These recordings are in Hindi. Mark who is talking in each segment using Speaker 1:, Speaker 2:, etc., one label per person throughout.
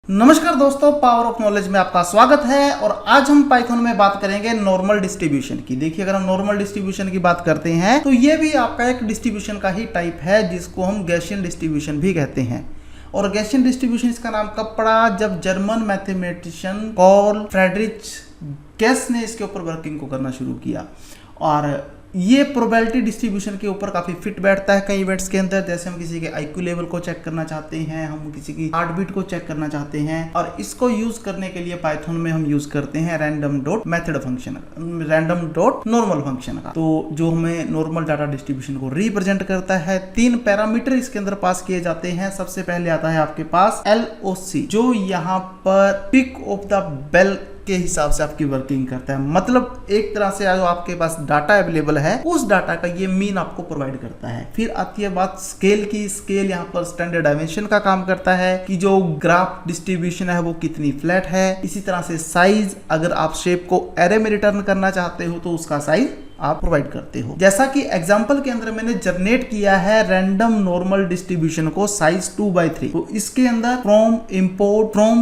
Speaker 1: नमस्कार दोस्तों, पावर ऑफ नॉलेज में आपका स्वागत है। और आज हम पाइथन में बात करेंगे नॉर्मल डिस्ट्रीब्यूशन की। देखिए, अगर हम नॉर्मल डिस्ट्रीब्यूशन की बात करते हैं तो ये भी आपका एक डिस्ट्रीब्यूशन का ही टाइप है, जिसको हम गैसियन डिस्ट्रीब्यूशन भी कहते हैं। और गैसियन डिस्ट्रीब्यूशन इसका नाम कब पड़ा? जब German mathematician Carl Friedrich Gauss ने इसके ऊपर वर्किंग को करना शुरू किया। और ये प्रोबेबिलिटी डिस्ट्रीब्यूशन के ऊपर काफ़ी फिट बैठता है कई इवेंट्स के अंदर। जैसे हम किसी के आईक्यू लेवल को चेक करना चाहते हैं, हम किसी की हार्ट बीट को चेक करना चाहते हैं, और इसको यूज करने के लिए पाइथन में हम यूज करते हैं random dot method function, random dot normal function का। तो जो हमें नॉर्मल डाटा डिस्ट्रीब्यूशन को रिप्रेजेंट करता है, 3 पैरामीटर इसके अंदर पास किए जाते हैं। सबसे पहले आता है आपके पास LOC, जो यहाँ पर पिक ऑफ द बेल के हिसाब से आपकी वर्किंग करता है। मतलब एक तरह से जो आपके पास डाटा अवेलेबल है, उस डाटा का ये मीन आपको प्रोवाइड करता है। फिर आती है बात स्केल की। स्केल यहाँ पर स्टैंडर्ड डायमेंशन का काम करता है कि जो ग्राफ डिस्ट्रीब्यूशन है वो कितनी फ्लैट है। इसी तरह से साइज, अगर आप शेप को एरे में रिटर्न करना चाहते हो तो उसका साइज आप प्रोवाइड करते हो। जैसा कि एग्जांपल के अंदर मैंने जनरेट किया है रैंडम नॉर्मल डिस्ट्रीब्यूशन को साइज 2/3। तो इसके अंदर फ्रॉम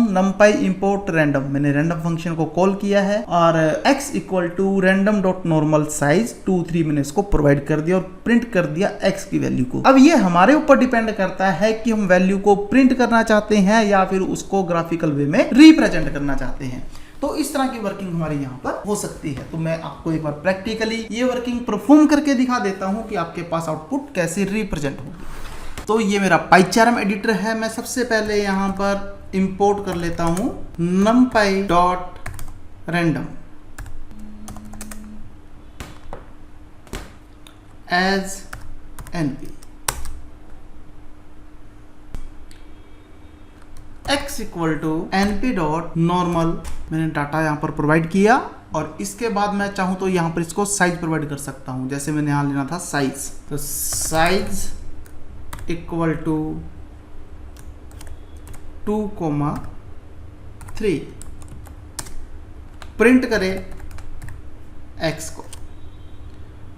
Speaker 1: numpy import रैंडम, मैंने रैंडम फंक्शन को कॉल किया है और x equal to random dot normal size 2/3 मैंने इसको प्रोवाइड कर दिया और प्रिंट कर दिया x की वैल्यू को। अब ये हमारे ऊपर डिपेंड करता है कि हम वैल्यू को प्रिंट करना चाहते हैं या फिर उसको ग्राफिकल वे में रिप्रेजेंट करना चाहते हैं। तो इस तरह की वर्किंग हमारे यहाँ पर हो सकती है। तो मैं आपको एक बार प्रैक्टिकली ये वर्किंग परफॉर्म करके दिखा देता हूँ कि आपके पास आउटपुट कैसे रिप्रेजेंट होगी। तो ये मेरा पाइचार्म एडिटर है। मैं सबसे पहले यहाँ पर इंपोर्ट कर लेता हूँ numpy dot random as np, x equal to np dot normal. मैंने डाटा यहाँ पर प्रोवाइड किया और इसके बाद मैं चाहूँ तो यहाँ पर इसको साइज प्रोवाइड कर सकता हूँ। जैसे मैंने यहाँ लेना था साइज, तो साइज इक्वल टू 2,3 प्रिंट करे x को।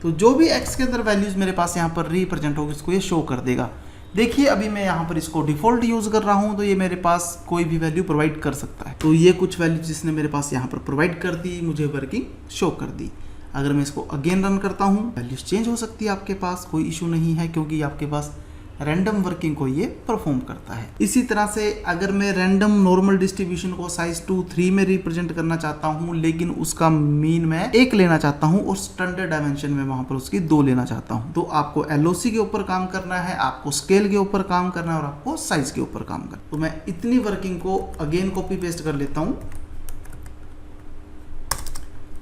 Speaker 1: तो जो भी x के अंदर वैल्यूज मेरे पास यहाँ पर रिप्रेजेंट होगी इसको ये शो कर देगा। देखिए, अभी मैं यहाँ पर इसको डिफॉल्ट यूज कर रहा हूँ, तो ये मेरे पास कोई भी वैल्यू प्रोवाइड कर सकता है। तो ये कुछ वैल्यू जिसने मेरे पास यहाँ पर प्रोवाइड कर दी, मुझे वर्किंग शो कर दी। अगर मैं इसको अगेन रन करता हूँ, वैल्यूज चेंज हो सकती है आपके पास, कोई इशू नहीं है, क्योंकि आपके पास रैंडम वर्किंग को ये परफॉर्म करता है। इसी तरह से अगर मैं रैंडम नॉर्मल डिस्ट्रीब्यूशन को साइज 2/3 में रिप्रेजेंट करना चाहता हूँ, लेकिन उसका मीन मैं 1 लेना चाहता हूँ और स्टैंडर्ड डायमेंशन में वहां पर उसकी 2 लेना चाहता हूँ, तो आपको LOC के ऊपर काम करना है, आपको स्केल के ऊपर काम करना है और आपको साइज के ऊपर काम करना है। तो मैं इतनी वर्किंग को अगेन कॉपी पेस्ट कर लेता हूँ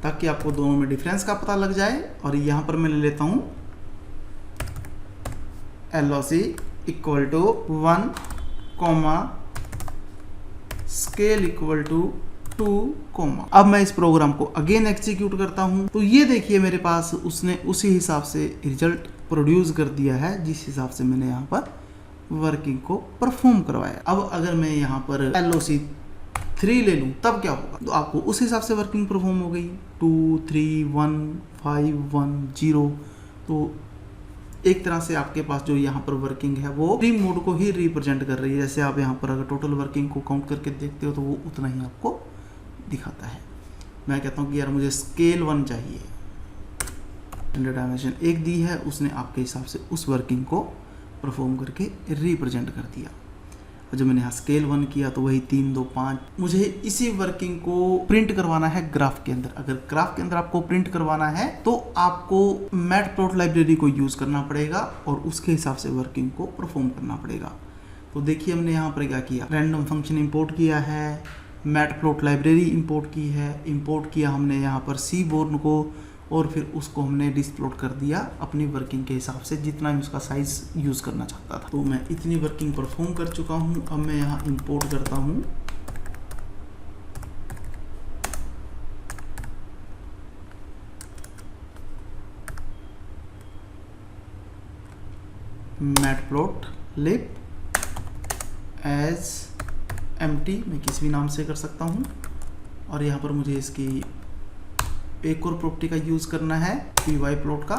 Speaker 1: ताकि आपको दोनों में डिफरेंस का पता लग जाए। और यहाँ पर मैं ले लेता हूँ LOC equal to 1, scale equal to 2, अब मैं इस प्रोग्राम को अगेन एग्जीक्यूट करता हूं। तो ये देखिए, मेरे पास उसने उसी हिसाब से रिजल्ट प्रोड्यूस कर दिया है जिस हिसाब से मैंने यहाँ पर वर्किंग को परफॉर्म करवाया। अब अगर मैं यहाँ पर LOC 3 ले लूँ तब क्या होगा? तो आपको उस हिसाब से वर्किंग परफॉर्म हो गई, 2, 3, 1, 5, 1, 0। तो एक तरह से आपके पास जो यहाँ पर वर्किंग है वो स्ट्रीम मोड को ही रिप्रेजेंट कर रही है। जैसे आप यहाँ पर अगर टोटल वर्किंग को काउंट करके देखते हो तो वो उतना ही आपको दिखाता है। मैं कहता हूँ कि यार मुझे स्केल 1 चाहिए, स्टैंडर्ड डायमेंशन 1 दी है, उसने आपके हिसाब से उस वर्किंग को परफॉर्म करके रिप्रेजेंट कर दिया। और जब मैंने यहाँ स्केल 1 किया तो वही 3, 2, 5। मुझे इसी वर्किंग को प्रिंट करवाना है ग्राफ के अंदर। अगर ग्राफ के अंदर आपको प्रिंट करवाना है तो आपको मैटप्लॉट लाइब्रेरी को यूज करना पड़ेगा और उसके हिसाब से वर्किंग को परफॉर्म करना पड़ेगा। तो देखिए, हमने यहाँ पर क्या किया, रैंडम फंक्शन इंपोर्ट किया है, मैटप्लॉट लाइब्रेरी इंपोर्ट की है, इंपोर्ट किया हमने यहाँ पर सीबोर्न को, और फिर उसको हमने डिस्प्लॉट कर दिया अपनी वर्किंग के हिसाब से, जितना भी उसका साइज यूज करना चाहता था। तो मैं इतनी वर्किंग परफॉर्म कर चुका हूँ। अब मैं यहाँ इंपोर्ट करता हूँ मैटप्लॉटलिब एज एम्प्टी, मैं किसी भी नाम से कर सकता हूँ। और यहाँ पर मुझे इसकी एक और प्रॉपर्टी का यूज करना है, pyplot का।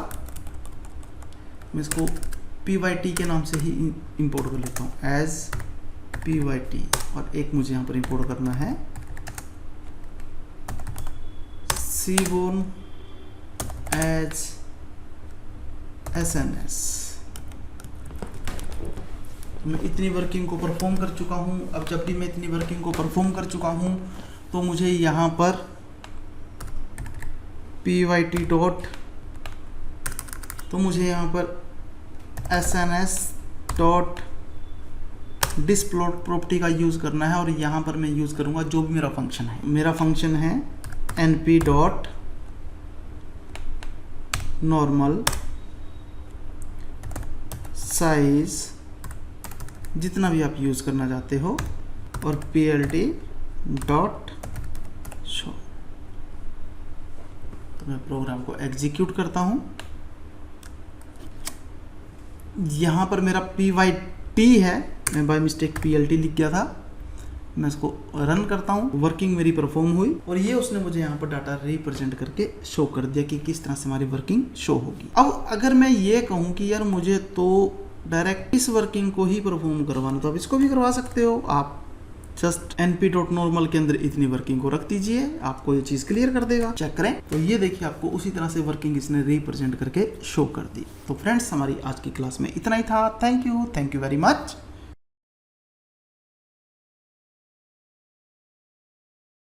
Speaker 1: मैं इसको pyt के नाम से ही इंपोर्ट कर लेता हूँ, एज pyt। और एक मुझे यहाँ पर इंपोर्ट करना है सीबोर्न एज SNS। तो मैं इतनी वर्किंग को परफॉर्म कर चुका हूँ। अब जब भी मैं इतनी वर्किंग को परफॉर्म कर चुका हूँ तो मुझे यहाँ पर pyt डॉट, तो मुझे यहाँ पर SNS डॉट डिस्प्लॉट प्रॉपर्टी का यूज़ करना है और यहाँ पर मैं यूज़ करूँगा जो भी मेरा फंक्शन है। मेरा फंक्शन है np डॉट नॉर्मल साइज, जितना भी आप यूज़ करना चाहते हो, और plt डॉट शो। तो मैं प्रोग्राम को एग्जीक्यूट करता हूँ। यहाँ पर मेरा pyt है, मैं बाय मिस्टेक plt लिख गया था। मैं इसको रन करता हूँ, वर्किंग मेरी परफॉर्म हुई और ये उसने मुझे यहाँ पर डाटा रिप्रेजेंट करके शो कर दिया कि किस तरह से हमारी वर्किंग शो होगी। अब अगर मैं ये कहूँ कि यार मुझे तो डायरेक्ट इस वर्किंग को ही परफॉर्म करवाना, तो आप इसको भी करवा सकते हो। आप जस्ट np.normal के अंदर इतनी वर्किंग को रख दीजिए, आपको ये चीज़ क्लियर कर देगा। चेक करें तो ये देखिए आपको उसी तरह से वर्किंग इसने रिप्रेजेंट करके शो कर दी। तो फ्रेंड्स, हमारी आज की क्लास में इतना ही था। Thank you very much.